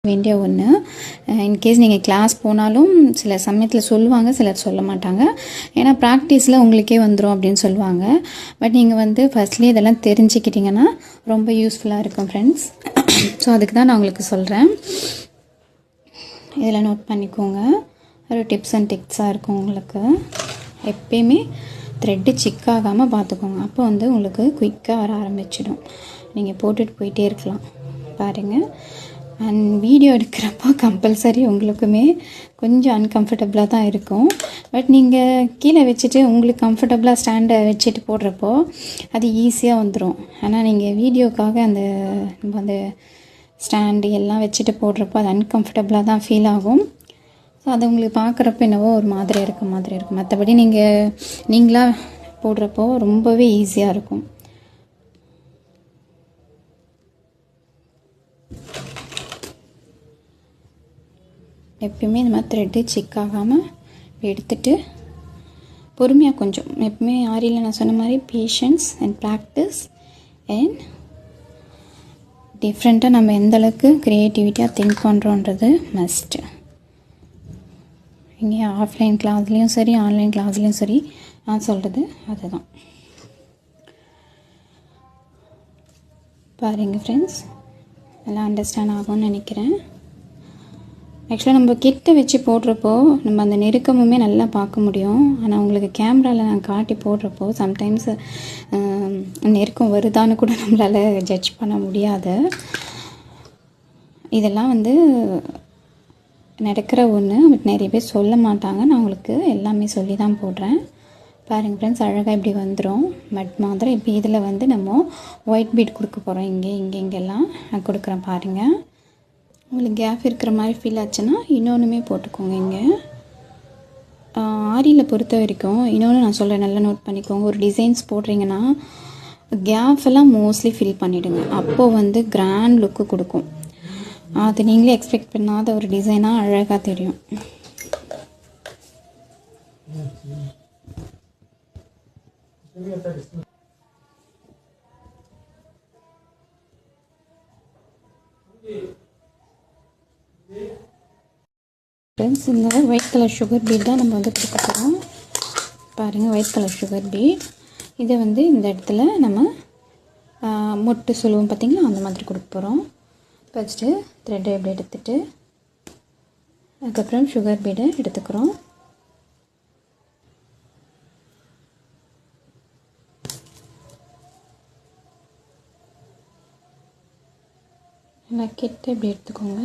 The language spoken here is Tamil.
வேண்டிய ஒன்று. இன்கேஸ் நீங்கள் கிளாஸ் போனாலும் சில சமயத்தில் சொல்லுவாங்க, சிலர் சொல்ல மாட்டாங்க. ஏன்னா ப்ராக்டிஸில் உங்களுக்கே வந்துடும் அப்படின்னு சொல்லுவாங்க. பட் நீங்கள் வந்து ஃபஸ்ட்லேயே இதெல்லாம் தெரிஞ்சுக்கிட்டிங்கன்னா ரொம்ப யூஸ்ஃபுல்லாக இருக்கும் ஃப்ரெண்ட்ஸ். ஸோ அதுக்கு தான் நான் உங்களுக்கு சொல்கிறேன். இதில் நோட் பண்ணிக்கோங்க. ஒரு டிப்ஸ் அண்ட் டிக்ஸாக இருக்கும் உங்களுக்கு. எப்பயுமே த்ரெட்டு சிக்காகாமல் பார்த்துக்கோங்க. அப்போ வந்து உங்களுக்கு குயிக்காக வர ஆரம்பிச்சிடும். நீங்கள் போட்டுட்டு போயிட்டே இருக்கலாம். பாருங்கள். அண்ட் வீடியோ எடுக்கிறப்போ கம்பல்சரி உங்களுக்குமே கொஞ்சம் அன்கம்ஃபர்டபுளாக தான் இருக்கும். பட் நீங்கள் கீழே வச்சுட்டு உங்களுக்கு கம்ஃபர்டபுளாக ஸ்டாண்டை வச்சுட்டு போடுறப்போ அது ஈஸியாக வந்துடும். ஆனால் நீங்கள் வீடியோக்காக அந்த ஸ்டாண்டு எல்லாம் வச்சுட்டு போடுறப்போ அது அன்கம்ஃபர்டபுளாக தான் ஃபீல் ஆகும். ஸோ அது உங்களுக்கு பார்க்குறப்ப என்னவோ ஒரு மாதிரி இருக்கும். மற்றபடி நீங்களாக போடுறப்போ ரொம்பவே ஈஸியாக இருக்கும். எப்பயுமே இந்த மாதிரி த்ரெட்டு சிக்காகாமல் எடுத்துகிட்டு பொறுமையாக கொஞ்சம் எப்பவுமே ஆரியில் நான் சொன்ன மாதிரி பேஷன்ஸ் அண்ட் ப்ராக்டிஸ் அண்ட் டிஃப்ரெண்ட்டாக நம்ம எந்தளவுக்கு க்ரியேட்டிவிட்டியாக திங்க் பண்ணுறோன்றது மஸ்ட்டு. இங்கே ஆஃப்லைன் கிளாஸ்லேயும் சரி ஆன்லைன் கிளாஸ்லேயும் சரி நான் சொல்கிறது அதுதான். பாருங்கள் ஃப்ரெண்ட்ஸ், நல்லா அண்டர்ஸ்டாண்ட் ஆகும்னு நினைக்கிறேன். ஆக்சுவலாக நம்ம கிட்ட வச்சு போடுறப்போ நம்ம அந்த நெருக்கமுமே நல்லா பார்க்க முடியும். ஆனால் உங்களுக்கு கேமராவில் நான் காட்டி போடுறப்போ சம்டைம்ஸ் நெருக்கம் வருதான்னு கூட நம்மளால் ஜட்ஜ் பண்ண முடியாது. இதெல்லாம் வந்து நடக்கிற ஒன்று. பட் நிறைய பேர் சொல்ல மாட்டாங்க. நான் உங்களுக்கு எல்லாமே சொல்லி தான் போடுறேன். பாருங்கள் ஃப்ரெண்ட்ஸ், அழகாக இப்படி வந்துடும். பட் மாதிரி இப்போ இதில் வந்து நம்ம ஒயிட் பீட் கொடுக்க போகிறோம். இங்கெல்லாம் நான் கொடுக்குறேன் பாருங்கள். உங்களுக்கு கேப் இருக்கிற மாதிரி ஃபீல் ஆச்சுன்னா இன்னொன்றுமே போட்டுக்கோங்க. இங்கே ஆரியில் பொறுத்த வரைக்கும் இன்னொன்று நான் சொல்கிறேன், நல்லா நோட் பண்ணிக்கோங்க. ஒரு டிசைன்ஸ் போடுறீங்கன்னா கேப் எல்லாம் மோஸ்ட்லி ஃபில் பண்ணிவிடுங்க. அப்போது வந்து கிராண்ட் லுக்கு கொடுக்கும். அது நீங்களே எக்ஸ்பெக்ட் பண்ணாத ஒரு டிசைனாக அழகாக தெரியும். ஃப்ரெண்ட்ஸ், இந்த ஒயிட் கலர் சுகர் பீட் தான் நம்ம வந்து கொடுக்க போகிறோம். பாருங்கள், ஒயிட் கலர் சுகர் பீட். இதை வந்து இந்த இடத்துல நம்ம மொட்டு சொல்லுவோம் பார்த்திங்களா, அந்த மாதிரி கொடுக்க போகிறோம். ஃபஸ்ட்டு த்ரெட்டை எப்படி எடுத்துகிட்டு அதுக்கப்புறம் சுகர் பீடை எடுத்துக்கிறோம். நல்லா கிட்ட இப்படி எடுத்துக்கோங்க.